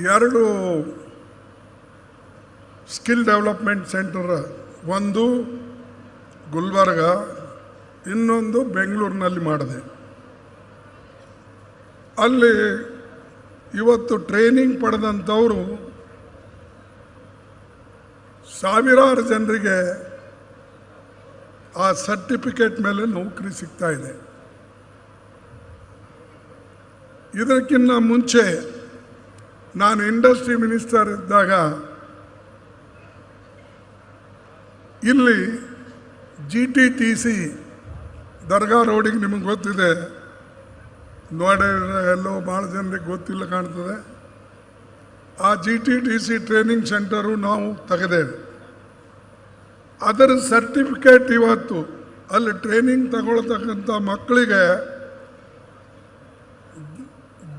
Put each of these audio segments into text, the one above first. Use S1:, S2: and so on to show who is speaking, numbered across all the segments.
S1: ಎರಡು skill development centre, ಒಂದು ಗುಲ್ಬರ್ಗ, ಇನ್ನೊಂದು ಬೆಂಗಳೂರಿನಲ್ಲಿ ಮಾಡಿದೆ. ಅಲ್ಲಿ ಇವತ್ತು ಟ್ರೈನಿಂಗ್ ಪಡೆದಂಥವರು ಸಾವಿರಾರು ಜನರಿಗೆ ಆ ಸರ್ಟಿಫಿಕೇಟ್ ಮೇಲೆ ನೌಕರಿ ಸಿಗ್ತಾ ಇದೆ. ಇದಕ್ಕಿಂತ ಮುಂಚೆ ನಾನು ಇಂಡಸ್ಟ್ರಿ ಮಿನಿಸ್ಟರ್ ಇದ್ದಾಗ ಇಲ್ಲಿ GTTC ದರ್ಗಾ ರೋಡಿಗೆ ನಿಮಗೆ ಗೊತ್ತಿದೆ, ನೋಡೇ ಎಲ್ಲೋ ಭಾಳ ಜನರಿಗೆ ಗೊತ್ತಿಲ್ಲ ಕಾಣ್ತದೆ. ಆ GTTC ಟ್ರೈನಿಂಗ್ ಸೆಂಟರು ನಾವು ತೆಗೆದೇವೆ. ಅದರ ಸರ್ಟಿಫಿಕೇಟ್ ಇವತ್ತು ಅಲ್ಲಿ ಟ್ರೈನಿಂಗ್ ತಗೊಳ್ತಕ್ಕಂಥ ಮಕ್ಕಳಿಗೆ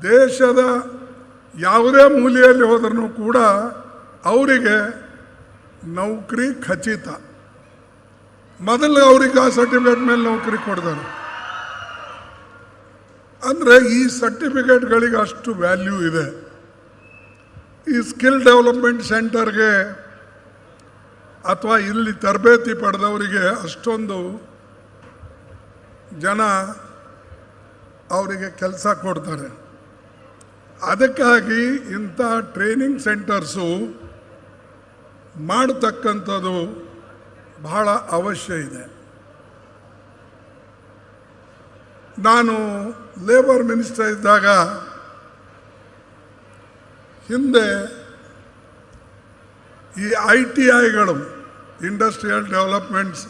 S1: ದೇಶದ ಯಾವುದೇ ಮೂಲೆಯಲ್ಲಿ ಹೋದ್ರೂ ಕೂಡ ಅವರಿಗೆ ನೌಕರಿ ಖಚಿತ. ಮೊದಲು ಅವ್ರಿಗೆ ಆ ಸರ್ಟಿಫಿಕೇಟ್ ಮೇಲೆ ನೌಕರಿ ಕೊಡ್ತಾರೆ. ಅಂದರೆ ಈ ಸರ್ಟಿಫಿಕೇಟ್ಗಳಿಗೆ ಅಷ್ಟು ವ್ಯಾಲ್ಯೂ ಇದೆ. ಈ ಸ್ಕಿಲ್ ಡೆವಲಪ್ಮೆಂಟ್ ಸೆಂಟರ್ಗೆ ಅಥವಾ ಇಲ್ಲಿ ತರಬೇತಿ ಪಡೆದವರಿಗೆ ಅಷ್ಟೊಂದು ಜನ ಅವರಿಗೆ ಕೆಲಸ ಕೊಡ್ತಾರೆ. ಅದಕ್ಕಾಗಿ ಇಂಥ ಟ್ರೈನಿಂಗ್ ಸೆಂಟರ್ಸು ಮಾಡತಕ್ಕಂಥದ್ದು ಬಹಳ ಅವಶ್ಯ ಇದೆ. ನಾನು ಲೇಬರ್ ಮಿನಿಸ್ಟರ್ ಇದ್ದಾಗ ಹಿಂದೆ ಈ ITIಗಳು, industrial developments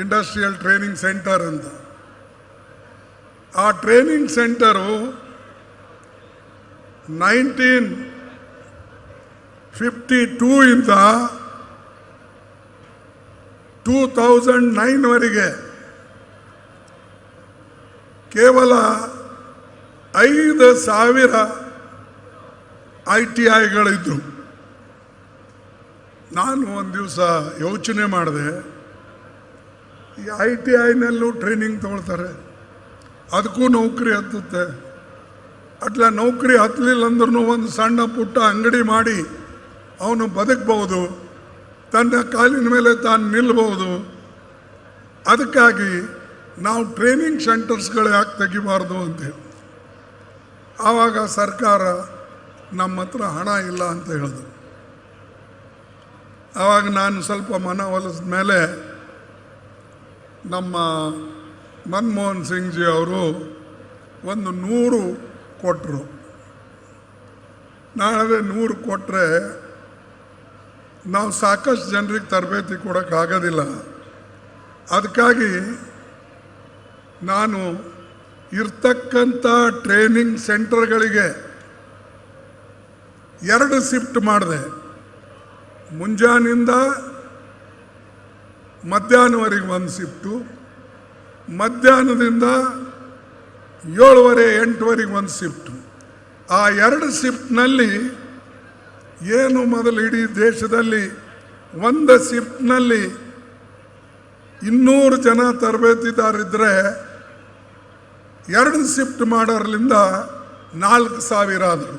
S1: industrial training center ಅಂತ, ಆ ಟ್ರೈನಿಂಗ್ ಸೆಂಟರು 1952 ಇಂದ 2009ವರೆಗೆ ಕೇವಲ 5,000 ITIಗಳಿದ್ದು. ನಾನು ಒಂದು ದಿವಸ ಯೋಚನೆ ಮಾಡಿದೆ, ಈ ITIನಲ್ಲೂ ಟ್ರೈನಿಂಗ್ ತಗೊಳ್ತಾರೆ, ಅದಕ್ಕೂ ನೌಕರಿ ಹತ್ತುತ್ತೆ. ಅಟ್ಲ ನೌಕರಿ ಹತ್ತಲಿಲ್ಲ ಅಂದ್ರೂ ಒಂದು ಸಣ್ಣ ಪುಟ್ಟ ಅಂಗಡಿ ಮಾಡಿ ಅವನು ಬದುಕಬಹುದು, ತನ್ನ ಕಾಲಿನ ಮೇಲೆ ತಾನು ನಿಲ್ಲಬಹುದು. ಅದಕ್ಕಾಗಿ ನಾವು ಟ್ರೈನಿಂಗ್ ಸೆಂಟರ್ಸ್ಗಳು ಯಾಕೆ ತೆಗಿಬಾರ್ದು ಅಂತೇಳಿ ಆವಾಗ ಸರ್ಕಾರ ನಮ್ಮ ಹತ್ರ ಹಣ ಇಲ್ಲ ಅಂತ ಹೇಳಿದ್ರು. ಆವಾಗ ನಾನು ಸ್ವಲ್ಪ ಮನವೊಲಿಸಿದ ಮೇಲೆ ನಮ್ಮ ಮನಮೋಹನ್ ಸಿಂಗ್ ಜಿ ಅವರು ಒಂದು 100 ಕೊಟ್ಟರು. ನಾಳೆ 100 ಕೊಟ್ಟರೆ ನಾವು ಸಾಕಷ್ಟು ಜನರಿಗೆ ತರಬೇತಿ ಕೊಡೋಕ್ಕಾಗೋದಿಲ್ಲ. ಅದಕ್ಕಾಗಿ ನಾನು ಇರ್ತಕ್ಕಂಥ ಟ್ರೈನಿಂಗ್ ಸೆಂಟರ್ಗಳಿಗೆ 2 ಶಿಫ್ಟ್ ಮಾಡಿದೆ. ಮುಂಜಾನಿಂದ ಮಧ್ಯಾಹ್ನವರೆಗೆ ಒಂದು ಶಿಫ್ಟು, ಮಧ್ಯಾಹ್ನದಿಂದ 7:30, 8ವರೆಗೆ ಒಂದು ಶಿಫ್ಟು. ಆ 2 ಶಿಫ್ಟ್ನಲ್ಲಿ ಏನು ಮೊದಲು ಇಡೀ ದೇಶದಲ್ಲಿ ಒಂದು ಶಿಫ್ಟ್ನಲ್ಲಿ 200 ಜನ ತರಬೇತಿದಾರಿದ್ದರೆ 2 ಶಿಫ್ಟ್ ಮಾಡೋರ್ಲಿಂದ 4,000 ಆದರು.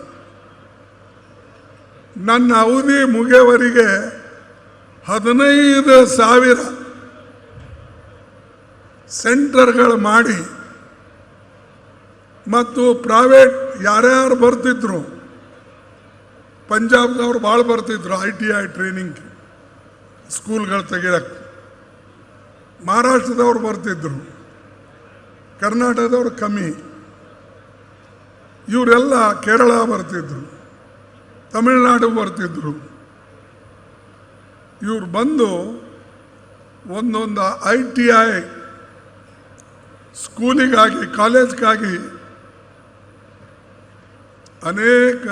S1: ನನ್ನ ಅವಧಿ ಮುಗಿಯವರೆಗೆ 15,000 ಸೆಂಟರ್ಗಳು ಮಾಡಿ ಮತ್ತು ಪ್ರೈವೇಟ್ ಯಾರ್ಯಾರು ಬರ್ತಿದ್ರು, ಪಂಜಾಬ್ದವ್ರು ಭಾಳ ಬರ್ತಿದ್ರು ITI ಟ್ರೈನಿಂಗ್ ಸ್ಕೂಲ್ಗಳು ತೆಗಿಯಕ್ಕೆ, ಮಹಾರಾಷ್ಟ್ರದವ್ರು ಬರ್ತಿದ್ರು, ಕರ್ನಾಟಕದವ್ರು ಕಮ್ಮಿ, ಇವರೆಲ್ಲ ಕೇರಳ ಬರ್ತಿದ್ರು, ತಮಿಳುನಾಡು ಬರ್ತಿದ್ರು. ಇವ್ರು ಬಂದು ಒಂದೊಂದು ITI ಸ್ಕೂಲಿಗಾಗಿ, ಕಾಲೇಜ್ಗಾಗಿ ಅನೇಕ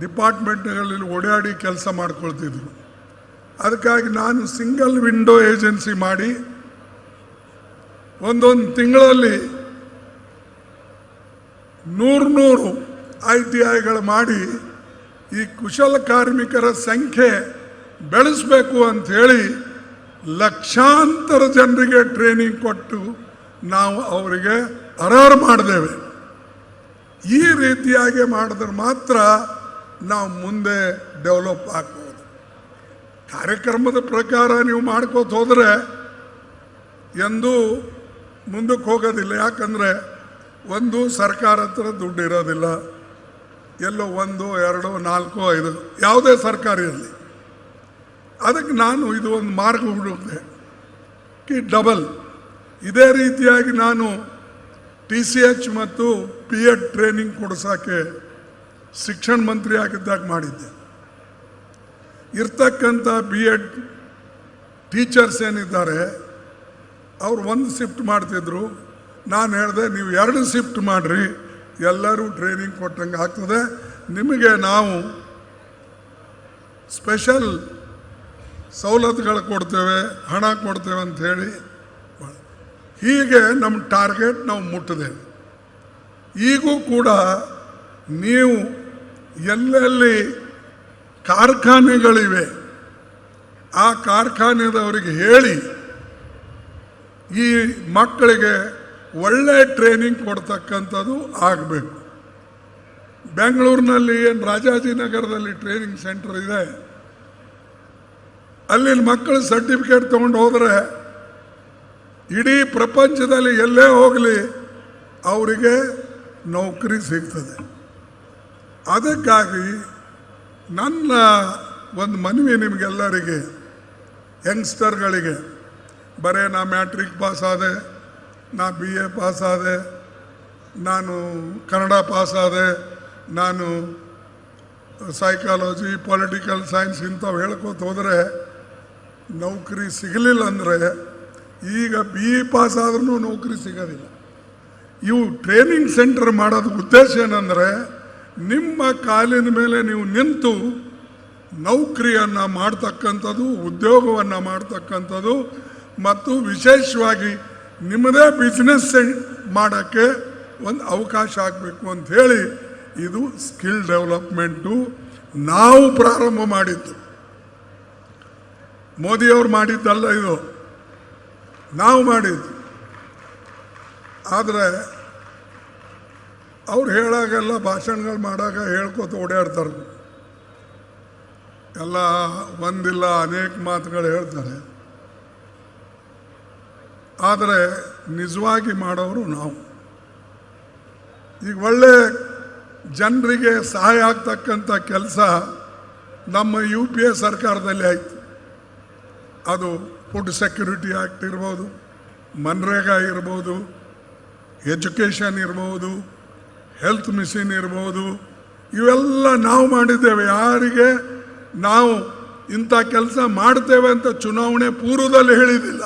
S1: ಡಿಪಾರ್ಟ್ಮೆಂಟ್ಗಳಲ್ಲಿ ಓಡಾಡಿ ಕೆಲಸ ಮಾಡ್ಕೊಳ್ತಿದ್ರು. ಅದಕ್ಕಾಗಿ ನಾನು ಸಿಂಗಲ್ ವಿಂಡೋ ಏಜೆನ್ಸಿ ಮಾಡಿ ಒಂದೊಂದು ತಿಂಗಳಲ್ಲಿ 100 ITIಗಳು ಮಾಡಿ ಈ ಕುಶಲ ಕಾರ್ಮಿಕರ ಸಂಖ್ಯೆ ಬೆಳೆಸಬೇಕು ಅಂಥೇಳಿ ಲಕ್ಷಾಂತರ ಜನರಿಗೆ ಟ್ರೈನಿಂಗ್ ಕೊಟ್ಟು ನಾವು ಅವರಿಗೆ ಅರ್ಹರು ಮಾಡಿದ್ದೇವೆ. ಈ ರೀತಿಯಾಗಿ ಮಾಡಿದ್ರೆ ಮಾತ್ರ ನಾವು ಮುಂದೆ ಡೆವಲಪ್ ಆಗ್ಬೋದು. ಕಾರ್ಯಕ್ರಮದ ಪ್ರಕಾರ ನೀವು ಮಾಡ್ಕೋತ ಹೋದರೆ ಎಂದೂ ಮುಂದಕ್ಕೆ ಹೋಗೋದಿಲ್ಲ. ಯಾಕಂದರೆ ಒಂದು ಸರ್ಕಾರ ಹತ್ರ ದುಡ್ಡು ಇರೋದಿಲ್ಲ, ಎಲ್ಲೋ 1, 2, 4, 5 ಯಾವುದೇ ಸರ್ಕಾರ ಇರಲಿ. ಅದಕ್ಕೆ ನಾನು ಇದು ಒಂದು ಮಾರ್ಗ ಹುಡುಕಿದೆ ಡಬಲ್. ಇದೇ ರೀತಿಯಾಗಿ ನಾನು TCH ಮತ್ತು PED ಟ್ರೈನಿಂಗ್ ಕೊಡಿಸೋಕ್ಕೆ ಶಿಕ್ಷಣ ಮಂತ್ರಿ ಆಗಿದ್ದಾಗ ಮಾಡಿದ್ದೆ. ಇರ್ತಕ್ಕಂಥ BEd ಟೀಚರ್ಸ್ ಏನಿದ್ದಾರೆ ಅವ್ರು 1 ಶಿಫ್ಟ್ ಮಾಡ್ತಿದ್ರು. ನಾನು ಹೇಳಿದೆ, ನೀವು 2 ಶಿಫ್ಟ್ ಮಾಡಿರಿ, ಎಲ್ಲರೂ ಟ್ರೈನಿಂಗ್ ಕೊಟ್ಟಂಗೆ ಆಗ್ತದೆ. ನಿಮಗೆ ನಾವು ಸ್ಪೆಷಲ್ ಸವಲತ್ತುಗಳು ಕೊಡ್ತೇವೆ, ಹಣ ಕೊಡ್ತೇವೆ ಅಂಥೇಳಿ. ಹೀಗೆ ನಮ್ಮ ಟಾರ್ಗೆಟ್ ನಾವು ಮುಟ್ಟಿದ್ದೇವೆ. ಈಗೂ ಕೂಡ ನೀವು ಎಲ್ಲೆಲ್ಲಿ ಕಾರ್ಖಾನೆಗಳಿವೆ ಆ ಕಾರ್ಖಾನೆದವರಿಗೆ ಹೇಳಿ ಈ ಮಕ್ಕಳಿಗೆ ಒಳ್ಳೆ ಟ್ರೈನಿಂಗ್ ಕೊಡ್ತಕ್ಕಂಥದ್ದು ಆಗಬೇಕು. ಬೆಂಗಳೂರಿನಲ್ಲಿ ಏನು ರಾಜಾಜಿನಗರದಲ್ಲಿ ಟ್ರೈನಿಂಗ್ ಸೆಂಟರ್ ಇದೆ, ಅಲ್ಲಿನ ಮಕ್ಕಳು ಸರ್ಟಿಫಿಕೇಟ್ ತೊಗೊಂಡು ಹೋದರೆ ಇಡೀ ಪ್ರಪಂಚದಲ್ಲಿ ಎಲ್ಲೇ ಹೋಗಲಿ ಅವರಿಗೆ ನೌಕರಿ ಸಿಗ್ತದೆ. ಅದಕ್ಕಾಗಿ ನನ್ನ ಒಂದು ಮನವಿ ನಿಮಗೆಲ್ಲರಿಗೆ, ಯಂಗ್ಸ್ಟರ್ಗಳಿಗೆ, ಬರೇ ನಾ ಮ್ಯಾಟ್ರಿಕ್ ಪಾಸ್ ಆದೆ, ನಾ BA ಪಾಸ್ ಆದೆ, ನಾನು ಕನ್ನಡ ಪಾಸ್ ಆದೆ, ನಾನು ಸೈಕಾಲಜಿ, ಪೊಲಿಟಿಕಲ್ ಸೈನ್ಸ್ ಇಂಥವು ಹೇಳ್ಕೊತ ಹೋದರೆ ನೌಕರಿ ಸಿಗಲಿಲ್ಲ ಅಂದರೆ, ಈಗ BE ಪಾಸ್ ಆದ್ರೂ ನೌಕರಿ ಸಿಗೋದಿಲ್ಲ. ಇವು ಟ್ರೈನಿಂಗ್ ಸೆಂಟರ್ ಮಾಡೋದು ಉದ್ದೇಶ ಏನಂದರೆ, ನಿಮ್ಮ ಕಾಲಿನ ಮೇಲೆ ನೀವು ನಿಂತು ನೌಕರಿಯನ್ನು ಮಾಡ್ತಕ್ಕಂಥದ್ದು, ಉದ್ಯೋಗವನ್ನು ಮಾಡ್ತಕ್ಕಂಥದ್ದು, ಮತ್ತು ವಿಶೇಷವಾಗಿ ನಿಮ್ಮದೇ ಬಿಸ್ನೆಸ್ ಮಾಡೋಕ್ಕೆ ಒಂದು ಅವಕಾಶ ಆಗಬೇಕು ಅಂಥೇಳಿ ಇದು ಸ್ಕಿಲ್ ಡೆವಲಪ್ಮೆಂಟು ನಾವು ಪ್ರಾರಂಭ ಮಾಡಿದ್ದು. ಮೋದಿಯವರು ಮಾಡಿದ್ದಲ್ಲ, ಇದು ನಾವು ಮಾಡಿದ್ದು. ಆದರೆ ಅವ್ರು ಹೇಳಾಗೆಲ್ಲ ಭಾಷಣಗಳು ಮಾಡಾಗ ಹೇಳ್ಕೊತ ಓಡಾಡ್ತಾರೆ, ಎಲ್ಲ ಒಂದಿಲ್ಲ ಅನೇಕ ಮಾತುಗಳು ಹೇಳ್ತಾರೆ. ಆದರೆ ನಿಜವಾಗಿ ಮಾಡೋರು ನಾವು. ಈಗ ಒಳ್ಳೆ ಜನರಿಗೆ ಸಹಾಯ ಆಗ್ತಕ್ಕಂಥ ಕೆಲಸ ನಮ್ಮ UPA ಸರ್ಕಾರದಲ್ಲಿ ಆಯಿತು. ಅದು ಫುಡ್ ಸೆಕ್ಯೂರಿಟಿ ಆ್ಯಕ್ಟ್ ಇರ್ಬೋದು, ಮನ್ರೇಗಾ ಇರ್ಬೋದು, ಎಜುಕೇಷನ್ ಇರ್ಬೋದು, ಹೆಲ್ತ್ ಮಿಷನ್ ಇರ್ಬೋದು, ಇವೆಲ್ಲ ನಾವು ಮಾಡಿದ್ದೇವೆ. ಯಾರಿಗೆ ನಾವು ಇಂಥ ಕೆಲಸ ಮಾಡ್ತೇವೆ ಅಂತ ಚುನಾವಣೆ ಪೂರ್ವದಲ್ಲಿ ಹೇಳಿದಿಲ್ಲ,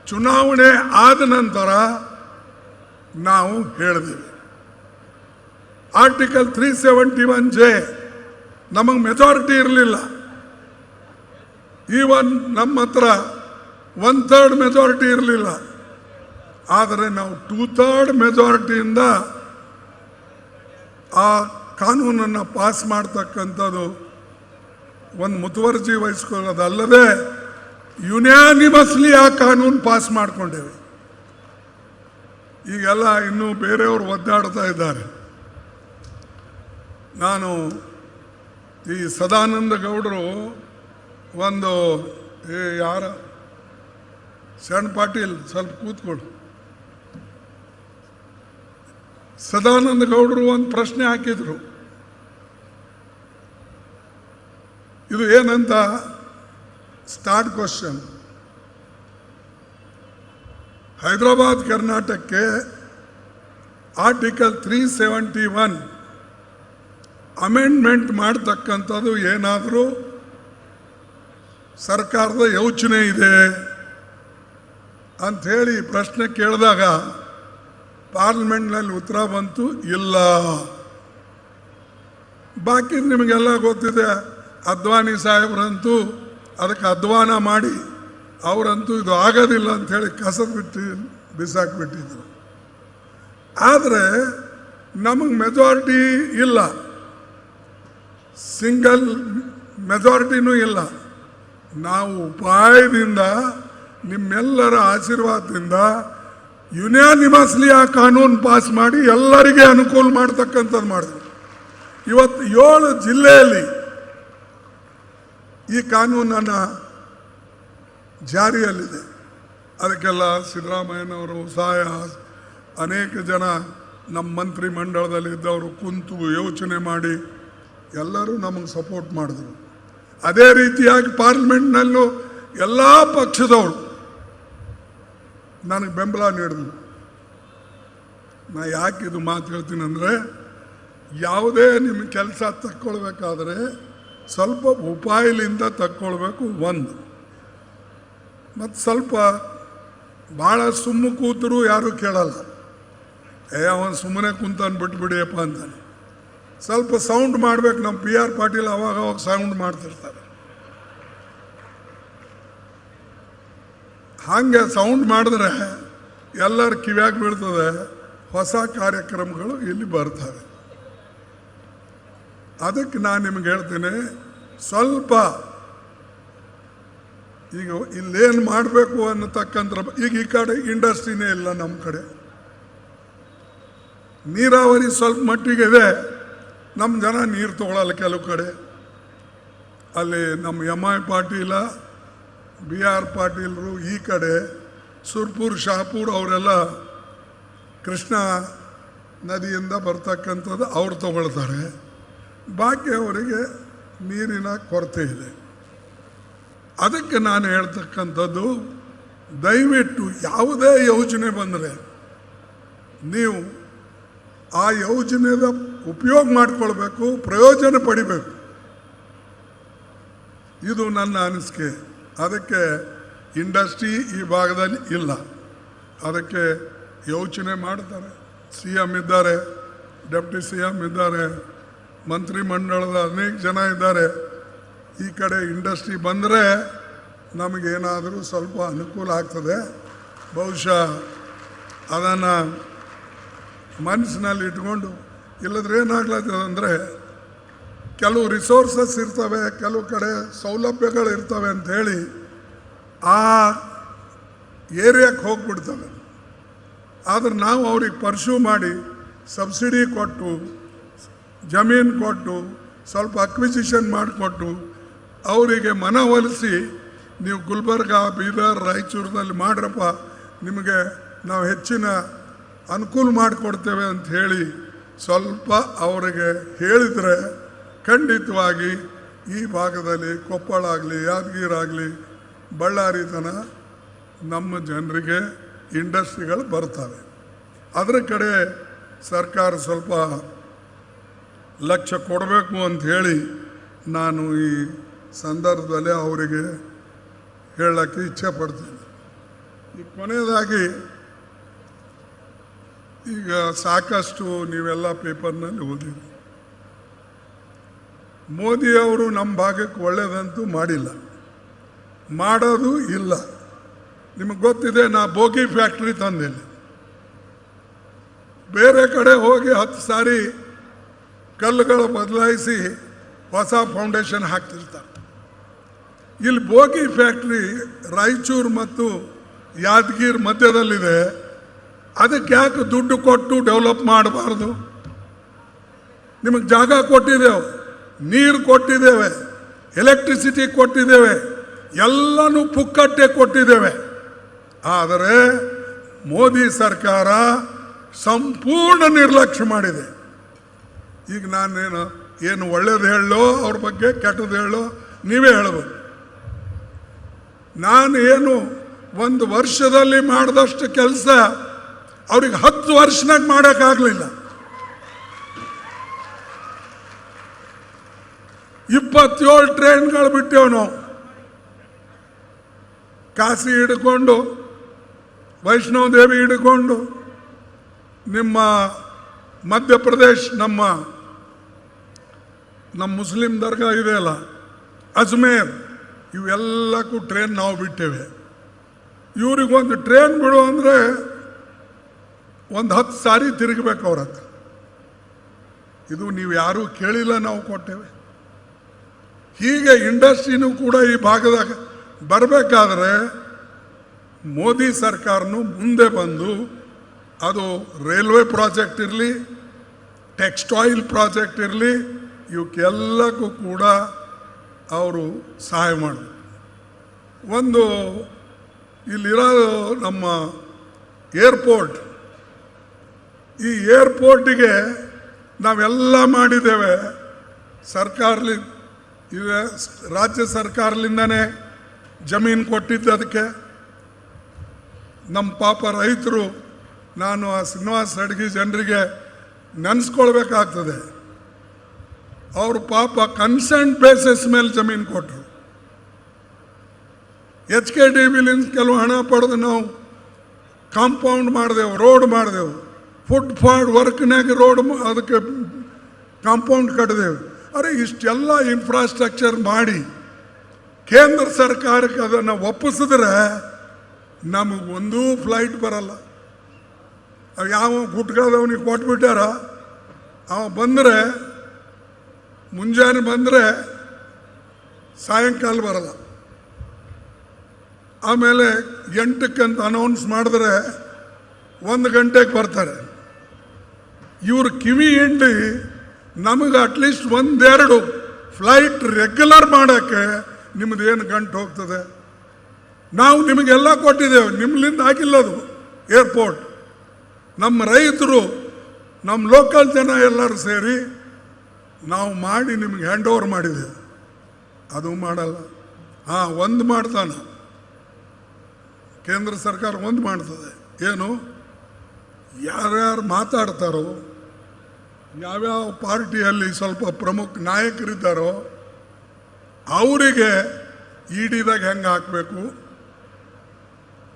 S1: ಚುನಾವಣೆ ಆದ ನಂತರ ನಾವು ಹೇಳಿದ್ದೇವೆ. ಆರ್ಟಿಕಲ್ 371J ನಮಗೆ ಮೆಜಾರಿಟಿ ಇರಲಿಲ್ಲ. ಈವನ್ ನಮ್ಮ ಹತ್ರ 1/3 ಮೆಜಾರಿಟಿ ಇರಲಿಲ್ಲ. ಆದರೆ ನಾವು 2/3 ಮೆಜಾರಿಟಿಯಿಂದ ಆ ಕಾನೂನನ್ನು ಪಾಸ್ ಮಾಡ್ತಕ್ಕಂಥದ್ದು ಒಂದು ಮುತುವರ್ಜಿ ವಹಿಸ್ಕೊಳ್ಳೋದಲ್ಲದೆ ಯುನಾನಿಮಸ್ಲಿ ಆ ಕಾನೂನು ಪಾಸ್ ಮಾಡಿಕೊಂಡೇವೆ. ಈಗೆಲ್ಲ ಇನ್ನೂ ಬೇರೆಯವರು ಒದ್ದಾಡ್ತಾ ಇದ್ದಾರೆ. ನಾನು ಈ ಸದಾನಂದ ಗೌಡರು ಒಂದು ಯಾರ ಶರಣ್ ಪಾಟೀಲ್ ಸ್ವಲ್ಪ ಕೂತ್ಕೊಳ್ಳು. ಸದಾನಂದ ಗೌಡರು ಒಂದು ಪ್ರಶ್ನೆ ಹಾಕಿದ್ರು. ಇದು ಏನಂತ ಸ್ಟಾರ್ಟ್ ಕ್ವಶನ್. ಹೈದರಾಬಾದ್ ಕರ್ನಾಟಕಕ್ಕೆ ಆರ್ಟಿಕಲ್ 371 ಅಮೆಂಡ್ಮೆಂಟ್ ಮಾಡ್ತಕ್ಕಂಥದ್ದು ಏನಾದರೂ ಸರ್ಕಾರದ ಯೋಚನೆ ಇದೆ ಅಂಥೇಳಿ ಪ್ರಶ್ನೆ ಕೇಳಿದಾಗ ಪಾರ್ಲಿಮೆಂಟ್ನಲ್ಲಿ ಉತ್ತರ ಬಂತು, ಇಲ್ಲ. ಬಾಕಿ ನಿಮಗೆಲ್ಲ ಗೊತ್ತಿದೆ. ಅದ್ವಾನಿ ಸಾಹೇಬ್ರಂತೂ ಅದಕ್ಕೆ ಅಧ್ವಾನ ಮಾಡಿ ಅವರಂತೂ ಇದು ಆಗೋದಿಲ್ಲ ಅಂಥೇಳಿ ಕಸದ ಬಿಸಾಕ್ಬಿಟ್ಟಿದ್ರು. ಆದರೆ ನಮಗೆ ಮೆಜಾರಿಟಿ ಇಲ್ಲ, ಸಿಂಗಲ್ ಮೆಜಾರಿಟಿನೂ ಇಲ್ಲ. ನಾವು ಉಪಾಯದಿಂದ ನಿಮ್ಮೆಲ್ಲರ ಆಶೀರ್ವಾದದಿಂದ ಯುನಾನಿಮಸ್ಲಿ ಆ ಕಾನೂನು ಪಾಸ್ ಮಾಡಿ ಎಲ್ಲರಿಗೆ ಅನುಕೂಲ ಮಾಡ್ತಕ್ಕಂಥದ್ದು ಮಾಡಿದ್ರು. ಇವತ್ತು 7 ಜಿಲ್ಲೆಯಲ್ಲಿ ಈ ಕಾನೂನನ್ನು ಜಾರಿಯಲ್ಲಿದೆ. ಅದಕ್ಕೆಲ್ಲ ಸಿದ್ದರಾಮಯ್ಯನವರು ಸಹಾಯ, ಅನೇಕ ಜನ ನಮ್ಮ ಮಂತ್ರಿ ಮಂಡಳದಲ್ಲಿದ್ದವರು ಕುಂತು ಯೋಚನೆ ಮಾಡಿ ಎಲ್ಲರೂ ನಮಗೆ ಸಪೋರ್ಟ್ ಮಾಡಿದ್ರು. ಅದೇ ರೀತಿಯಾಗಿ ಪಾರ್ಲಿಮೆಂಟ್ನಲ್ಲೂ ಎಲ್ಲ ಪಕ್ಷದವರು ನನಗೆ ಬೆಂಬಲ ನೀಡಿದ್ರು. ನಾ ಯಾಕೆ ಇದು ಮಾತು ಹೇಳ್ತೀನಿ ಅಂದರೆ, ಯಾವುದೇ ನಿಮ್ಮ ಕೆಲಸ ತಕ್ಕೊಳ್ಬೇಕಾದ್ರೆ ಸ್ವಲ್ಪ ಉಪಾಯಲಿಂದ ತಕ್ಕೊಳ್ಬೇಕು ಒಂದು, ಮತ್ತು ಸ್ವಲ್ಪ ಭಾಳ ಸುಮ್ಮ ಕೂತರು ಯಾರೂ ಕೇಳಲ್ಲ. ಅವನು ಸುಮ್ಮನೆ ಕುಂತಾನು ಬಿಟ್ಬಿಡಿಯಪ್ಪ ಅಂತಾನೆ. ಸ್ವಲ್ಪ ಸೌಂಡ್ ಮಾಡ್ಬೇಕು. ನಮ್ಮ PR ಪಾಟೀಲ್ ಅವಾಗ ಸೌಂಡ್ ಮಾಡ್ತಿರ್ತಾರೆ. ಹಾಗೆ ಸೌಂಡ್ ಮಾಡಿದ್ರೆ ಎಲ್ಲರ ಕಿವ್ಯಾಗ ಬೀಳ್ತದೆ, ಹೊಸ ಕಾರ್ಯಕ್ರಮಗಳು ಇಲ್ಲಿ ಬರ್ತವೆ. ಅದಕ್ಕೆ ನಾನು ನಿಮ್ಗೆ ಹೇಳ್ತೇನೆ, ಸ್ವಲ್ಪ ಈಗ ಇಲ್ಲೇನು ಮಾಡಬೇಕು ಅನ್ನತಕ್ಕಂಥ, ಈಗ ಈ ಕಡೆ ಇಂಡಸ್ಟ್ರಿನೇ ಇಲ್ಲ, ನಮ್ಮ ಕಡೆ ನೀರಾವರಿ ಸ್ವಲ್ಪ ಮಟ್ಟಿಗೆ ಇದೆ. ನಮ್ಮ ಜನ ನೀರು ತಗೊಳ್ಳಲ್ಲ ಕೆಲವು ಕಡೆ. ಅಲ್ಲಿ ನಮ್ಮ MI ಪಾಟೀಲ, BR ಪಾಟೀಲರು ಈ ಕಡೆ ಸುರ್ಪುರ್ ಶಾಪುರ್ ಅವರೆಲ್ಲ ಕೃಷ್ಣ ನದಿಯಿಂದ ಬರ್ತಕ್ಕಂಥದ್ದು ಅವ್ರು ತಗೊಳ್ತಾರೆ. ಬಾಕಿ ಅವರಿಗೆ ನೀರಿನ ಕೊರತೆ ಇದೆ. ಅದಕ್ಕೆ ನಾನು ಹೇಳ್ತಕ್ಕಂಥದ್ದು, ದಯವಿಟ್ಟು ಯಾವುದೇ ಯೋಜನೆ ಬಂದರೆ ನೀವು ಆ ಯೋಜನೆದ ಉಪಯೋಗ ಮಾಡಿಕೊಳ್ಬೇಕು, ಪ್ರಯೋಜನ ಪಡಿಬೇಕು. ಇದು ನನ್ನ ಅನಿಸಿಕೆ. ಅದಕ್ಕೆ ಇಂಡಸ್ಟ್ರಿ ಈ ಭಾಗದಲ್ಲಿ ಇಲ್ಲ. ಅದಕ್ಕೆ ಯೋಚನೆ ಮಾಡ್ತಾರೆ. CM ಇದ್ದಾರೆ, ಡೆಪ್ಟಿ CM ಇದ್ದಾರೆ, ಮಂತ್ರಿ ಮಂಡಳದ ಅನೇಕ ಜನ ಇದ್ದಾರೆ. ಈ ಕಡೆ ಇಂಡಸ್ಟ್ರಿ ಬಂದರೆ ನಮಗೇನಾದರೂ ಸ್ವಲ್ಪ ಅನುಕೂಲ ಆಗ್ತದೆ. ಬಹುಶಃ ಅದನ್ನು ಮನಸ್ಸಿನಲ್ಲಿ ಇಟ್ಕೊಂಡು, ಇಲ್ಲದ್ರೆ ಏನಾಗ್ಲತ್ತದ ಅಂದರೆ, ಕೆಲವು ರಿಸೋರ್ಸಸ್ ಇರ್ತವೆ, ಕೆಲವು ಕಡೆ ಸೌಲಭ್ಯಗಳು ಇರ್ತವೆ ಅಂಥೇಳಿ ಆ ಏರಿಯಾಕ್ಕೆ ಹೋಗ್ಬಿಡ್ತವೆ. ಆದರೆ ನಾವು ಅವ್ರಿಗೆ ಪರ್ಸ್ಯೂ ಮಾಡಿ ಸಬ್ಸಿಡಿ ಕೊಟ್ಟು, ಜಮೀನು ಕೊಟ್ಟು, ಸ್ವಲ್ಪ ಅಕ್ವಿಸಿಷನ್ ಮಾಡಿಕೊಟ್ಟು ಅವರಿಗೆ ಮನವೊಲಿಸಿ, ನೀವು ಗುಲ್ಬರ್ಗ, ಬೀದರ್, ರಾಯಚೂರಿನಲ್ಲಿ ಮಾಡ್ರಪ್ಪ, ನಿಮಗೆ ನಾವು ಹೆಚ್ಚಿನ ಅನುಕೂಲ ಮಾಡಿಕೊಡ್ತೇವೆ ಅಂತ ಹೇಳಿ ಸ್ವಲ್ಪ ಅವರಿಗೆ ಹೇಳಿದರೆ ಖಂಡಿತವಾಗಿ ಈ ಭಾಗದಲ್ಲಿ ಕೊಪ್ಪಳ ಆಗಲಿ, ಯಾದಗಿರಿ ಆಗಲಿ, ಬಳ್ಳಾರಿ ತನ ನಮ್ಮ ಜನರಿಗೆ ಇಂಡಸ್ಟ್ರಿಗಳು ಬರ್ತವೆ. ಅದರ ಕಡೆ ಸರ್ಕಾರ ಸ್ವಲ್ಪ ಲಕ್ಷ್ಯ ಕೊಡಬೇಕು ಅಂತ ಹೇಳಿ ನಾನು ಈ ಸಂದರ್ಭದಲ್ಲಿ ಅವರಿಗೆ ಹೇಳೋಕ್ಕೆ ಇಚ್ಛೆ ಪಡ್ತೀನಿ. ಈ ಕೊನೆಯದಾಗಿ, ಈಗ ಸಾಕಷ್ಟು ನೀವೆಲ್ಲ ಪೇಪರ್ನಲ್ಲಿ ಓದಿರಿ, ಮೋದಿಯವರು ನಮ್ಮ ಭಾಗಕ್ಕೆ ಒಳ್ಳೆಯದಂತೂ ಮಾಡಿಲ್ಲ, ಮಾಡೋದು ಇಲ್ಲ. ನಿಮಗೆ ಗೊತ್ತಿದೆ, ನಾ ಬೋಗಿ ಫ್ಯಾಕ್ಟ್ರಿ ತಂದಿಲ್ಲ. ಬೇರೆ ಕಡೆ ಹೋಗಿ 10 ಸಾರಿ ಕಲ್ಲುಗಳು ಬದಲಾಯಿಸಿ ಹೊಸ ಫೌಂಡೇಶನ್ ಹಾಕ್ತಿರ್ತಾರೆ. ಇಲ್ಲಿ ಬೋಗಿ ಫ್ಯಾಕ್ಟ್ರಿ ರಾಯಚೂರು ಮತ್ತು ಯಾದಗಿರಿ ಮಧ್ಯದಲ್ಲಿದೆ. ಅದಕ್ಕೆ ಯಾಕೆ ದುಡ್ಡು ಕೊಟ್ಟು ಡೆವಲಪ್ ಮಾಡಬಾರ್ದು? ನಿಮಗೆ ಜಾಗ ಕೊಟ್ಟಿದ್ದೇವೆ, ನೀರು ಕೊಟ್ಟಿದ್ದೇವೆ, ಎಲೆಕ್ಟ್ರಿಸಿಟಿ ಕೊಟ್ಟಿದ್ದೇವೆ, ಎಲ್ಲನೂ ಪುಕ್ಕಟ್ಟೆ ಕೊಟ್ಟಿದ್ದೇವೆ. ಆದರೆ ಮೋದಿ ಸರ್ಕಾರ ಸಂಪೂರ್ಣ ನಿರ್ಲಕ್ಷ್ಯ ಮಾಡಿದೆ. ಈಗ ನಾನೇನು ಏನು ಒಳ್ಳೇದು ಹೇಳೋ ಅವ್ರ ಬಗ್ಗೆ, ಕೆಟ್ಟದ್ದು ಹೇಳೋ ನೀವೇ ಹೇಳಬೇಕು. ನಾನು ಏನು 1 ವರ್ಷದಲ್ಲಿ ಮಾಡಿದಷ್ಟು ಕೆಲಸ ಅವ್ರಿಗೆ 10 ವರ್ಷನಾಗ ಮಾಡೋಕ್ಕಾಗಲಿಲ್ಲ. 27 ಟ್ರೈನ್ಗಳು ಬಿಟ್ಟೇವು ನಾವು. ಕಾಶಿ ಹಿಡ್ಕೊಂಡು, ವೈಷ್ಣೋದೇವಿ ಹಿಡ್ಕೊಂಡು, ನಿಮ್ಮ ಮಧ್ಯಪ್ರದೇಶ್, ನಮ್ಮ ಮುಸ್ಲಿಂ ದರ್ಗಾ ಇದೆಯಲ್ಲ, ಅಜ್ಮೇರ್, ಇವೆಲ್ಲಕ್ಕೂ ಟ್ರೈನ್ ನಾವು ಬಿಟ್ಟೇವೆ. ಇವ್ರಿಗೊಂದು ಟ್ರೈನ್ ಬಿಡು ಅಂದರೆ 10 ಸಾರಿ ತಿರುಗಬೇಕು ಅವ್ರ ಹತ್ರ. ಇದು ನೀವು ಯಾರೂ ಕೇಳಿಲ್ಲ, ನಾವು ಕೊಟ್ಟೇವೆ. ಹೀಗೆ ಇಂಡಸ್ಟ್ರಿನೂ ಕೂಡ ಈ ಭಾಗದಾಗ ಬರಬೇಕಾದ್ರೆ ಮೋದಿ ಸರ್ಕಾರನು ಮುಂದೆ ಬಂದು ಅದು ರೈಲ್ವೆ ಪ್ರಾಜೆಕ್ಟ್ ಇರಲಿ, ಟೆಕ್ಸ್ಟೈಲ್ ಪ್ರಾಜೆಕ್ಟ್ ಇರಲಿ, ಇವಕ್ಕೆಲ್ಲಕ್ಕೂ ಕೂಡ ಅವರು ಸಹಾಯ ಮಾಡಬೇಕು. ಒಂದು ಇಲ್ಲಿರೋ ನಮ್ಮ ಏರ್ಪೋರ್ಟ್, ಈ ಏರ್ಪೋರ್ಟಿಗೆ ನಾವೆಲ್ಲ ಮಾಡಿದ್ದೇವೆ, ರಾಜ್ಯ ಸರ್ಕಾರದಿಂದನೇ ಜಮೀನು ಕೊಟ್ಟಿದ್ದು ಅದಕ್ಕೆ. ನಮ್ಮ ಪಾಪ ರೈತರು, ನಾನು ಆ ಶ್ರೀನಿವಾಸ ಅಡ್ಗಿ ಜನರಿಗೆ ನೆನೆಸ್ಕೊಳ್ಬೇಕಾಗ್ತದೆ. ಅವರು ಪಾಪ ಕನ್ಸರ್ನ್ ಬೇಸಿಸ್ ಮೇಲೆ ಜಮೀನು ಕೊಟ್ಟರು. HKDBಲಿಂದ ಕೆಲವು ಹಣ ಪಡೆದು ನಾವು ಕಾಂಪೌಂಡ್ ಮಾಡಿದೆವು, ರೋಡ್ ಮಾಡಿದೆವು, ಫುಟ್ಪಾತ್ ವರ್ಕ್ನಾಗ ರೋಡ್ ಅದಕ್ಕೆ ಕಾಂಪೌಂಡ್ ಕಟ್ಟಿದೆವು. ಅರೆ ಇಷ್ಟೆಲ್ಲ ಇನ್ಫ್ರಾಸ್ಟ್ರಕ್ಚರ್ ಮಾಡಿ ಕೇಂದ್ರ ಸರ್ಕಾರಕ್ಕೆ ಅದನ್ನು ಒಪ್ಪಿಸಿದ್ರೆ ನಮಗೊಂದೂ ಫ್ಲೈಟ್ ಬರಲ್ಲ. ಯಾವ ಗುಟ್ಕಾದವನಿಗೆ ಕೊಟ್ಬಿಟ್ಟಾರ, ಅವ ಬಂದರೆ ಮುಂಜಾನೆ ಬಂದರೆ ಸಾಯಂಕಾಲ ಬರಲ್ಲ. ಆಮೇಲೆ 8ಕ್ಕೆ ಅಂತ ಅನೌನ್ಸ್ ಮಾಡಿದ್ರೆ 1 ಗಂಟೆಗೆ ಬರ್ತಾರೆ. ಇವ್ರ ಕಿವಿ ಹಿಂಡಿ ನಮಗೆ ಅಟ್ಲೀಸ್ಟ್ 1-2 ಫ್ಲೈಟ್ ರೆಗ್ಯುಲರ್ ಮಾಡೋಕ್ಕೆ ನಿಮ್ಮದು ಏನು ಗಂಟು ಹೋಗ್ತದೆ? ನಾವು ನಿಮಗೆಲ್ಲ ಕೊಟ್ಟಿದ್ದೇವೆ, ನಿಮ್ಮಲಿಂದ ಆಗಿಲ್ಲದು ಏರ್ಪೋರ್ಟ್. ನಮ್ಮ ರೈತರು, ನಮ್ಮ ಲೋಕಲ್ ಜನ ಎಲ್ಲರೂ ಸೇರಿ ನಾವು ಮಾಡಿ ನಿಮಗೆ ಹ್ಯಾಂಡ್ ಓವರ್ ಮಾಡಿದ್ದೇವೆ. ಅದು ಮಾಡಲ್ಲ. ಒಂದು ಮಾಡ್ತಾನೆ ಕೇಂದ್ರ ಸರ್ಕಾರ, ಒಂದು ಮಾಡ್ತದೆ. ಏನು? ಯಾರ್ಯಾರು ಮಾತಾಡ್ತಾರೋ, ಯಾವ್ಯಾವ ಪಾರ್ಟಿಯಲ್ಲಿ ಸ್ವಲ್ಪ ಪ್ರಮುಖ ನಾಯಕರಿದ್ದಾರೋ ಅವರಿಗೆ EDದಾಗ ಹೆಂಗೆ ಹಾಕಬೇಕು,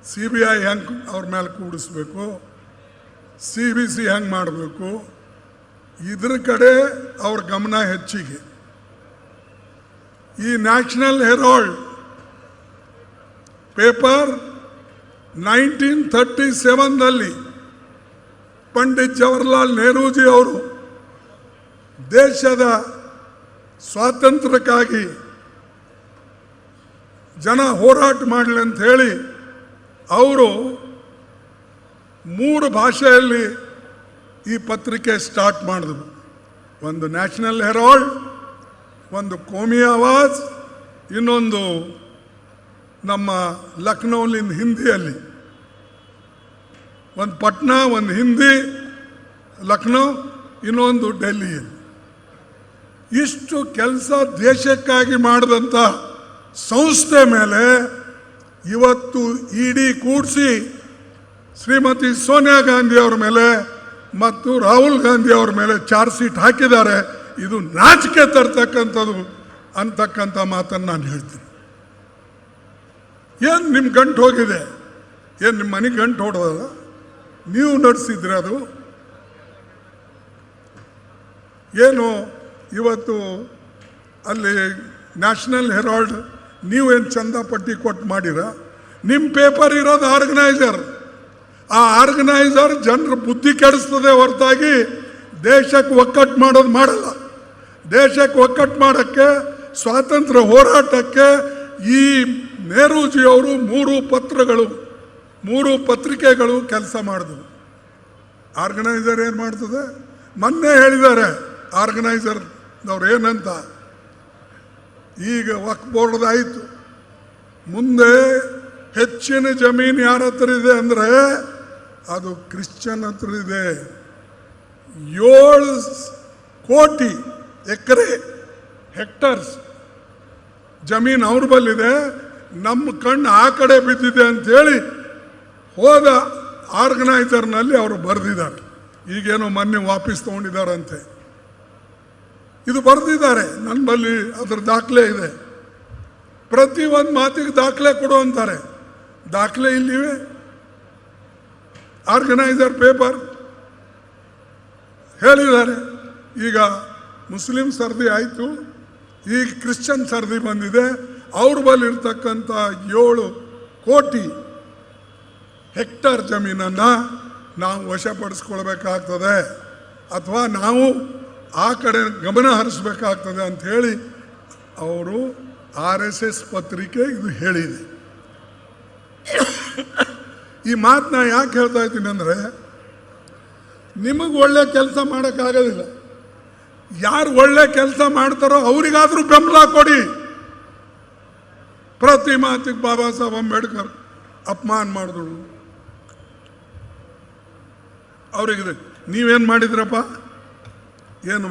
S1: CBI ಹೆಂಗೆ ಅವ್ರ ಮೇಲೆ ಕೂಡಿಸ್ಬೇಕು, CBC ಹೆಂಗೆ ಮಾಡಬೇಕು, ಇದ್ರ ಕಡೆ ಅವ್ರ ಗಮನ ಹೆಚ್ಚಿಗೆ. ಈ ನ್ಯಾಷನಲ್ ಹೆರಾಲ್ಡ್ ಪೇಪರ್ 1937ದಲ್ಲಿ ಪಂಡಿತ್ ಜವಾಹರ್ಲಾಲ್ ನೆಹರೂಜಿ ಅವರು ದೇಶದ ಸ್ವಾತಂತ್ರ್ಯಕ್ಕಾಗಿ ಜನ ಹೋರಾಟ ಮಾಡಲಿ ಅಂತ ಹೇಳಿ ಅವರು 3 ಭಾಷೆಯಲ್ಲಿ ಈ ಪತ್ರಿಕೆ ಸ್ಟಾರ್ಟ್ ಮಾಡಿದ್ರು. ಒಂದು ನ್ಯಾಷನಲ್ ಹೆರಾಲ್ಡ್, ಒಂದು ಕೋಮಿ ಆವಾಜ್, ಇನ್ನೊಂದು ನಮ್ಮ ಲಕ್ನೋಲಿಂದ ಹಿಂದಿಯಲ್ಲಿ. ಒಂದು ಪಟ್ನಾ, ಒಂದು ಹಿಂದಿ ಲಕ್ನೋ, ಇನ್ನೊಂದು ಡೆಲ್ಲಿಯಲ್ಲಿ. ಇಷ್ಟು ಕೆಲಸ ದೇಶಕ್ಕಾಗಿ ಮಾಡಿದಂಥ ಸಂಸ್ಥೆ ಮೇಲೆ ಇವತ್ತು ED ಕೂಡಿಸಿ ಶ್ರೀಮತಿ ಸೋನಿಯಾ ಗಾಂಧಿ ಅವ್ರ ಮೇಲೆ ಮತ್ತು ರಾಹುಲ್ ಗಾಂಧಿ ಅವ್ರ ಮೇಲೆ ಚಾರ್ಜ್ ಶೀಟ್ ಹಾಕಿದ್ದಾರೆ. ಇದು ನಾಚಿಕೆ ತರ್ತಕ್ಕಂಥದ್ದು ಅಂತಕ್ಕಂಥ ಮಾತನ್ನು ನಾನು ಹೇಳ್ತೀನಿ. ಏನು ನಿಮ್ಮ ಗಂಟು ಹೋಗಿದೆ? ಏನು ನಿಮ್ಮ ಮನೆಗೆ ಗಂಟು ಹೊಡೆದಲ್ಲ? ನೀವು ನಡೆಸಿದ್ರೆ ಅದು ಏನು? ಇವತ್ತು ಅಲ್ಲಿ ನ್ಯಾಷನಲ್ ಹೆರಾಲ್ಡ್ ನೀವೇನು ಚಂದ ಪಟ್ಟಿ ಕೊಟ್ಟು ಮಾಡಿರ? ನಿಮ್ಮ ಪೇಪರ್ ಇರೋದು ಆರ್ಗನೈಸರ್. ಆ ಆರ್ಗನೈಸರ್ ಜನರ ಬುದ್ಧಿ ಕೆಡಿಸ್ತದೆ ಹೊರತಾಗಿ ದೇಶಕ್ಕೆ ಒಕ್ಕಟ್ಟು ಮಾಡೋದು ಮಾಡಲ್ಲ. ದೇಶಕ್ಕೆ ಒಕ್ಕಟ್ಟು ಮಾಡೋಕ್ಕೆ, ಸ್ವಾತಂತ್ರ್ಯ ಹೋರಾಟಕ್ಕೆ ಈ ನೆಹರೂಜಿಯವರು 3 ಪತ್ರಿಕೆಗಳು ಕೆಲಸ ಮಾಡಿದ್ರು. ಆರ್ಗನೈಸರ್ ಏನು ಮಾಡ್ತದೆ? ಮೊನ್ನೆ ಹೇಳಿದ್ದಾರೆ ಆರ್ಗನೈಸರ್ನವ್ರು ಏನಂತ. ಈಗ ವಕ್ಫ್ ಬೋರ್ಡ್ ಆಯಿತು, ಮುಂದೆ ಹೆಚ್ಚಿನ ಜಮೀನು ಯಾರ ಹತ್ರ ಇದೆ ಅಂದರೆ ಅದು ಕ್ರಿಶ್ಚಿಯನ್ ಹತ್ರ ಇದೆ. 7 ಕೋಟಿ ಎಕರೆ ಹೆಕ್ಟರ್ಸ್ ಜಮೀನು ಅವ್ರ ಬಲ್ಲಿದೆ. ನಮ್ಮ ಕಣ್ಣು ಆ ಕಡೆ ಬಿದ್ದಿದೆ ಅಂಥೇಳಿ ಹೋದ ಆರ್ಗನೈಸರ್ನಲ್ಲಿ ಅವರು ಬರೆದಿದ್ದಾರೆ. ಈಗೇನೋ ಮೊನ್ನೆ ವಾಪಸ್ ತೊಗೊಂಡಿದ್ದಾರಂತೆ. ಇದು ಬರೆದಿದ್ದಾರೆ, ನನ್ನ ಬಳಿ ಅದರ ದಾಖಲೆ ಇದೆ. ಪ್ರತಿ ಒಂದು ಮಾತಿಗೆ ದಾಖಲೆ ಕೊಡು ಅಂತಾರೆ. ದಾಖಲೆ ಇಲ್ಲಿವೆ. ಆರ್ಗನೈಸರ್ ಪೇಪರ್ ಹೇಳಿದ್ದಾರೆ. ಈಗ ಮುಸ್ಲಿಂ ಸರ್ದಿ ಆಯಿತು, ಈಗ ಕ್ರಿಶ್ಚಿಯನ್ ಸರ್ದಿ ಬಂದಿದೆ. ಅವ್ರ ಬಳಿ ಇರ್ತಕ್ಕಂಥ 7 ಕೋಟಿ ಹೆಕ್ಟರ್ ಜಮೀನನ್ನು ನಾವು ವಶಪಡಿಸ್ಕೊಳ್ಬೇಕಾಗ್ತದೆ, ಅಥವಾ ನಾವು ಆ ಕಡೆ ಗಮನ ಹರಿಸ್ಬೇಕಾಗ್ತದೆ ಅಂಥೇಳಿ ಅವರು RSS ಪತ್ರಿಕೆ ಇದು ಹೇಳಿದೆ. ಈ ಮಾತನ್ನ ಯಾಕೆ ಹೇಳ್ತಾ ಇದ್ದೀನಿ ಅಂದರೆ, ನಿಮಗೆ ಒಳ್ಳೆ ಕೆಲಸ ಮಾಡೋಕ್ಕಾಗೋದಿಲ್ಲ. ಯಾರು ಒಳ್ಳೆ ಕೆಲಸ ಮಾಡ್ತಾರೋ ಅವರಿಗಾದರೂ ಬೆಂಬಲ ಕೊಡಿ. ಪ್ರತಿ ಮಾತಿಗೆ ಬಾಬಾ ಸಾಹೇಬ್ ಅಂಬೇಡ್ಕರ್ ಅಪಮಾನ ಮಾಡಿದ್ರು. ಅವ್ರಿಗೆ ನೀವೇನು ಮಾಡಿದ್ರಪ್ಪ? ಏನು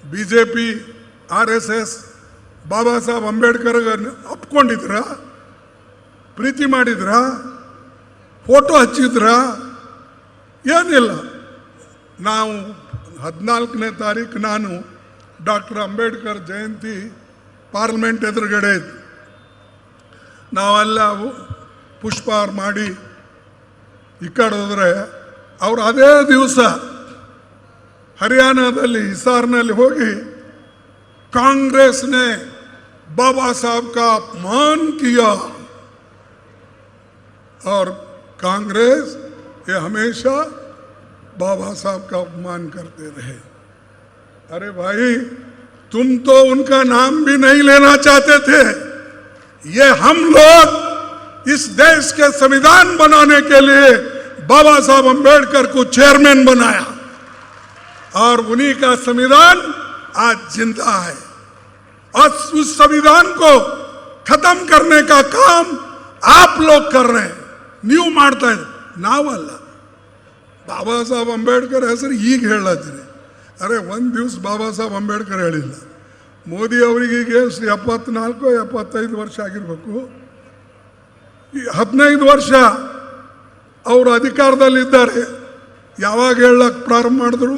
S1: BJP RSS ಬಾಬಾ ಸಾಹೇಬ್ ಅಂಬೇಡ್ಕರ್ ಅಪ್ಕೊಂಡಿದ್ರ? ಪ್ರೀತಿ ಮಾಡಿದ್ರ? ಫೋಟೋ ಹಚ್ಚಿದ್ರ? ಏನಿಲ್ಲ. ನಾವು 14ನೇ ತಾರೀಕು ನಾನು ಡಾಕ್ಟರ್ ಅಂಬೇಡ್ಕರ್ ಜಯಂತಿ ಪಾರ್ಲಿಮೆಂಟ್ ಎದುರುಗಡೆ ಇತ್ತು. ನಾವೆಲ್ಲ ಪುಷ್ಪಾರ ಮಾಡಿ ಈ ಕಡೆ ಹೋದರೆ ಅವರು ಅದೇ ದಿವಸ हरियाणाದಲ್ಲಿ हिसारನಲ್ಲಿ ಹೋಗಿ कांग्रेस ने बाबा साहब का अपमान किया और कांग्रेस ये हमेशा बाबा साहब का अपमान करते रहे. अरे भाई, तुम तो उनका नाम भी नहीं लेना चाहते थे. ये हम लोग इस देश के संविधान बनाने के लिए बाबा साहब अंबेडकर को चेयरमैन बनाया और उन्हीं का संविधान आज जिंदा है. और उस संविधान को खत्म करने का काम आप लोग कर रहे हैं. ನೀವು ಮಾಡ್ತಾ ಇದ್ದೀರಿ, ನಾವಲ್ಲ. ಬಾಬಾ ಸಾಹೇಬ್ ಅಂಬೇಡ್ಕರ್ ಹೆಸರು ಈಗ ಹೇಳತ್ತೀರಿ. ಅರೆ ಒಂದು ದಿವಸ ಬಾಬಾ ಸಾಹೇಬ್ ಅಂಬೇಡ್ಕರ್ ಹೇಳಿಲ್ಲ. ಮೋದಿ ಅವರಿಗೆ ಈಗ 74-75 ವರ್ಷ ಆಗಿರಬೇಕು. ಈ 15 ವರ್ಷ ಅವರು ಅಧಿಕಾರದಲ್ಲಿದ್ದಾರೆ. ಯಾವಾಗ ಹೇಳಕ್ಕೆ ಪ್ರಾರಂಭ ಮಾಡಿದ್ರು?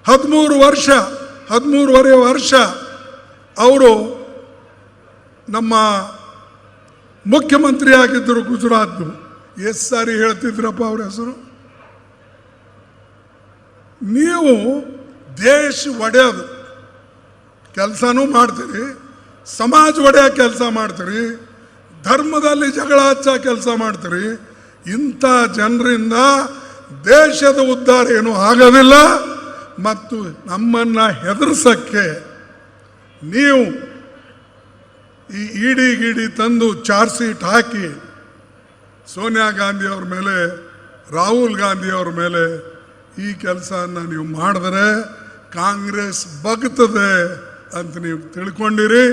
S1: 13.5 ವರ್ಷ ಅವರು ನಮ್ಮ ಮುಖ್ಯಮಂತ್ರಿ ಆಗಿದ್ದರು ಗುಜರಾತ್. ಎಷ್ಟು ಸಾರಿ ಹೇಳ್ತಿದ್ರಪ್ಪ ಅವ್ರ ಹೆಸರು? ನೀವು ದೇಶ ಒಡೆಯೋದು ಕೆಲಸನೂ ಮಾಡ್ತೀರಿ, ಸಮಾಜ ಒಡೆಯೋ ಕೆಲಸ ಮಾಡ್ತೀರಿ, ಧರ್ಮದಲ್ಲಿ ಜಗಳ ಹಚ್ಚೋ ಕೆಲಸ ಮಾಡ್ತೀರಿ. ಇಂಥ ಜನರಿಂದ ದೇಶದ ಉದ್ಧಾರ ಏನೂ ಆಗೋದಿಲ್ಲ. ಮತ್ತು ನಮ್ಮನ್ನು ಹೆದರ್ಸಕ್ಕೆ ನೀವು ಈ ಇಡಿ ತಂದು ಚಾರ್ಜ್ ಶೀಟ್ ಹಾಕಿ ಸೋನಿಯಾ ಗಾಂಧಿ ಅವ್ರ ಮೇಲೆ, ರಾಹುಲ್ ಗಾಂಧಿ ಅವ್ರ ಮೇಲೆ ಈ ಕೆಲಸವನ್ನು ನೀವು ಮಾಡಿದ್ರೆ ಕಾಂಗ್ರೆಸ್ ಬಗ್ತದೆ ಅಂತ ನೀವು ತಿಳ್ಕೊಂಡಿರಿ.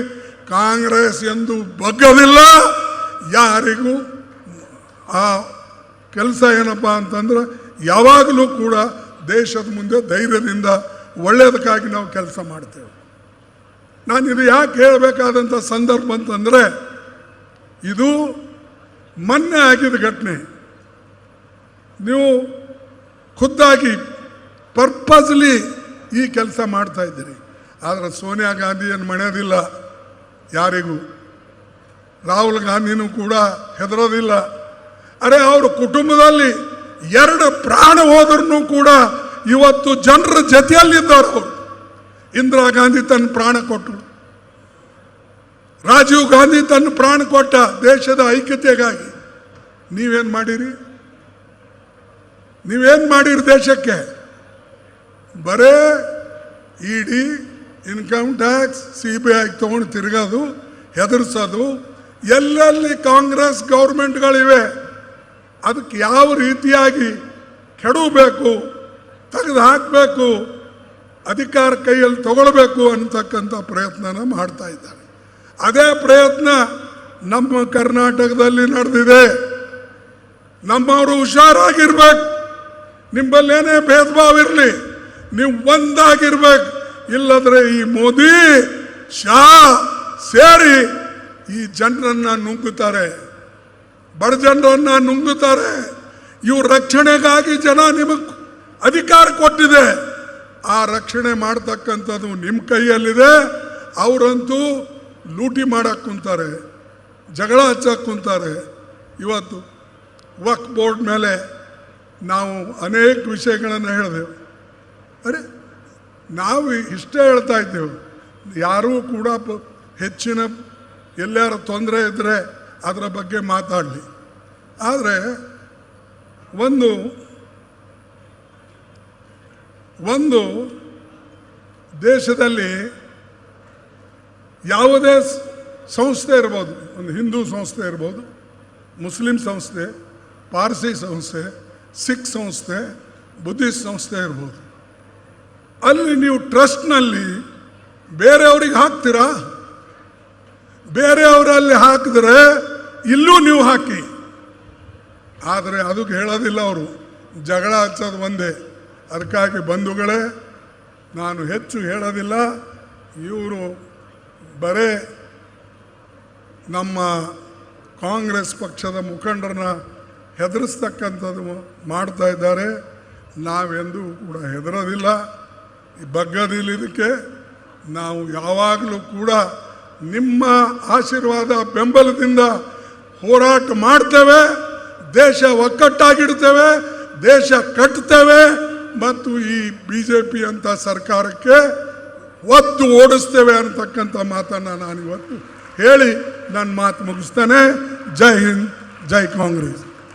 S1: ಕಾಂಗ್ರೆಸ್ ಎಂದು ಬಗ್ಗೋದಿಲ್ಲ. ಯಾರಿಗೂ ಆ ಕೆಲಸ ಏನಪ್ಪ ಅಂತಂದ್ರೆ ಯಾವಾಗಲೂ ಕೂಡ ದೇಶದ ಮುಂದೆ ಧೈರ್ಯದಿಂದ ಒಳ್ಳೆಯದಕ್ಕಾಗಿ ನಾವು ಕೆಲಸ ಮಾಡ್ತೇವೆ. ನಾನು ಇದು ಯಾಕೆ ಹೇಳಬೇಕಾದಂಥ ಸಂದರ್ಭ ಅಂತಂದರೆ, ಇದು ಮೊನ್ನೆ ಆಗಿದ್ದ ಘಟನೆ. ನೀವು ಖುದ್ದಾಗಿ ಪರ್ಪಸ್ಲಿ ಈ ಕೆಲಸ ಮಾಡ್ತಾ ಇದ್ದೀರಿ. ಆದರೆ ಸೋನಿಯಾ ಗಾಂಧಿಯನ್ನು ಮಣಿಯೋದಿಲ್ಲ ಯಾರಿಗೂ. ರಾಹುಲ್ ಗಾಂಧಿನೂ ಕೂಡ ಹೆದರೋದಿಲ್ಲ. ಅರೆ ಅವ್ರ ಕುಟುಂಬದಲ್ಲಿ 2 ಪ್ರಾಣ ಹೋದ್ರೂ ಕೂಡ ಇವತ್ತು ಜನರ ಜೊತೆಯಲ್ಲಿದ್ದಾರೆ. ಅವರು ಇಂದಿರಾ ಗಾಂಧಿ ತನ್ನ ಪ್ರಾಣ ಕೊಟ್ಟರು, ರಾಜೀವ್ ಗಾಂಧಿ ತನ್ನ ಪ್ರಾಣ ಕೊಟ್ಟ ದೇಶದ ಐಕ್ಯತೆಗಾಗಿ. ನೀವೇನು ಮಾಡಿರಿ? ನೀವೇನು ಮಾಡಿರಿ ದೇಶಕ್ಕೆ? ಬರೇ ಇಡಿ, ಇನ್ಕಮ್ ಟ್ಯಾಕ್ಸ್, CBI ತೊಗೊಂಡು ತಿರುಗೋದು, ಹೆದರ್ಸೋದು. ಎಲ್ಲೆಲ್ಲಿ ಕಾಂಗ್ರೆಸ್ ಗೌರ್ಮೆಂಟ್ಗಳಿವೆ ಅದಕ್ಕೆ ಯಾವ ರೀತಿಯಾಗಿ ಕೆಡವಬೇಕು, ತೆಗೆದು ಹಾಕಬೇಕು, ಅಧಿಕಾರ ಕೈಯಲ್ಲಿ ತಗೊಳ್ಬೇಕು ಅಂತಕ್ಕಂಥ ಪ್ರಯತ್ನನ ಮಾಡ್ತಾ ಇದ್ದಾರೆ. ಅದೇ ಪ್ರಯತ್ನ ನಮ್ಮ ಕರ್ನಾಟಕದಲ್ಲಿ ನಡೆದಿದೆ. ನಮ್ಮವರು ಹುಷಾರಾಗಿರ್ಬೇಕು. ನಿಮ್ಮಲ್ಲೇನೇ ಭೇದ ಭಾವ ಇರಲಿ, ನೀವು ಒಂದಾಗಿರ್ಬೇಕು. ಇಲ್ಲದ್ರೆ ಈ ಮೋದಿ ಶಾ ಸೇರಿ ಈ ಜನರನ್ನು ನುಂಗುತ್ತಾರೆ, ಬಡ ಜನರನ್ನು ನುಂಗುತ್ತಾರೆ. ಇವ್ರ ರಕ್ಷಣೆಗಾಗಿ ಜನ ನಿಮಗೆ ಅಧಿಕಾರ ಕೊಟ್ಟಿದೆ. ಆ ರಕ್ಷಣೆ ಮಾಡ್ತಕ್ಕಂಥದ್ದು ನಿಮ್ಮ ಕೈಯಲ್ಲಿದೆ. ಅವರಂತೂ ಲೂಟಿ ಮಾಡಕ್ಕೆ ಕುಂತಾರೆ, ಜಗಳ ಹಚ್ಚಕ್ಕೆ ಕುಂತಾರೆ. ಇವತ್ತು ವಕ್ಫ್ ಬೋರ್ಡ್ ಮೇಲೆ ನಾವು ಅನೇಕ ವಿಷಯಗಳನ್ನು ಹೇಳಿದೆವು. ಅರೆ ನಾವು ಇಷ್ಟೇ ಹೇಳ್ತಾ ಇದ್ದೇವೆ, ಯಾರೂ ಕೂಡ ಹೆಚ್ಚಿನ ಎಲ್ಲಾರ ತೊಂದರೆ ಇದ್ದರೆ ಅದರ ಬಗ್ಗೆ ಮಾತಾಡಲಿ. ಆದರೆ ಒಂದು ದೇಶದಲ್ಲಿ ಯಾವುದೇ ಸಂಸ್ಥೆ ಇರ್ಬೋದು, ಒಂದು ಹಿಂದೂ ಸಂಸ್ಥೆ ಇರ್ಬೋದು, ಮುಸ್ಲಿಂ ಸಂಸ್ಥೆ, ಪಾರ್ಸಿ ಸಂಸ್ಥೆ, ಸಿಖ್ ಸಂಸ್ಥೆ, ಬುದ್ಧಿಸ್ಟ್ ಸಂಸ್ಥೆ ಇರ್ಬೋದು, ಅಲ್ಲಿ ನೀವು ಟ್ರಸ್ಟ್ನಲ್ಲಿ ಬೇರೆಯವ್ರಿಗೆ ಹಾಕ್ತೀರಾ? ಬೇರೆಯವರಲ್ಲಿ ಹಾಕಿದ್ರೆ ಇಲ್ಲೂ ನೀವು ಹಾಕಿ. ಆದರೆ ಅದಕ್ಕೆ ಹೇಳೋದಿಲ್ಲ ಅವರು, ಜಗಳ ಹಚ್ಚೋದು ಒಂದೇ. ಅದಕ್ಕಾಗಿ ಬಂಧುಗಳೇ, ನಾನು ಹೆಚ್ಚು ಹೇಳೋದಿಲ್ಲ. ಇವರು ಬರೇ ನಮ್ಮ ಕಾಂಗ್ರೆಸ್ ಪಕ್ಷದ ಮುಖಂಡರನ್ನ ಹೆದರಿಸ್ತಕ್ಕಂಥದ್ದು ಮಾಡ್ತಾ ಇದ್ದಾರೆ. ನಾವೆಂದೂ ಕೂಡ ಹೆದರೋದಿಲ್ಲ, ಬಗ್ಗದಿಲ್ಲ. ಇದಕ್ಕೆ ನಾವು ಯಾವಾಗಲೂ ಕೂಡ ನಿಮ್ಮ ಆಶೀರ್ವಾದ ಬೆಂಬಲದಿಂದ ಹೋರಾಟ ಮಾಡ್ತೇವೆ, ದೇಶ ಒಕ್ಕಟ್ಟಾಗಿಡ್ತೇವೆ, ದೇಶ ಕಟ್ತೇವೆ ಮತ್ತು ಈ BJP ಅಂತ ಸರ್ಕಾರಕ್ಕೆ ಒದ್ದು ಓಡಿಸ್ತೇವೆ ಅಂತಕ್ಕಂಥ ಮಾತನ್ನು ನಾನಿವತ್ತು ಹೇಳಿ ನನ್ನ ಮಾತು ಮುಗಿಸ್ತೇನೆ. ಜೈ ಹಿಂದ್, ಜೈ ಕಾಂಗ್ರೆಸ್.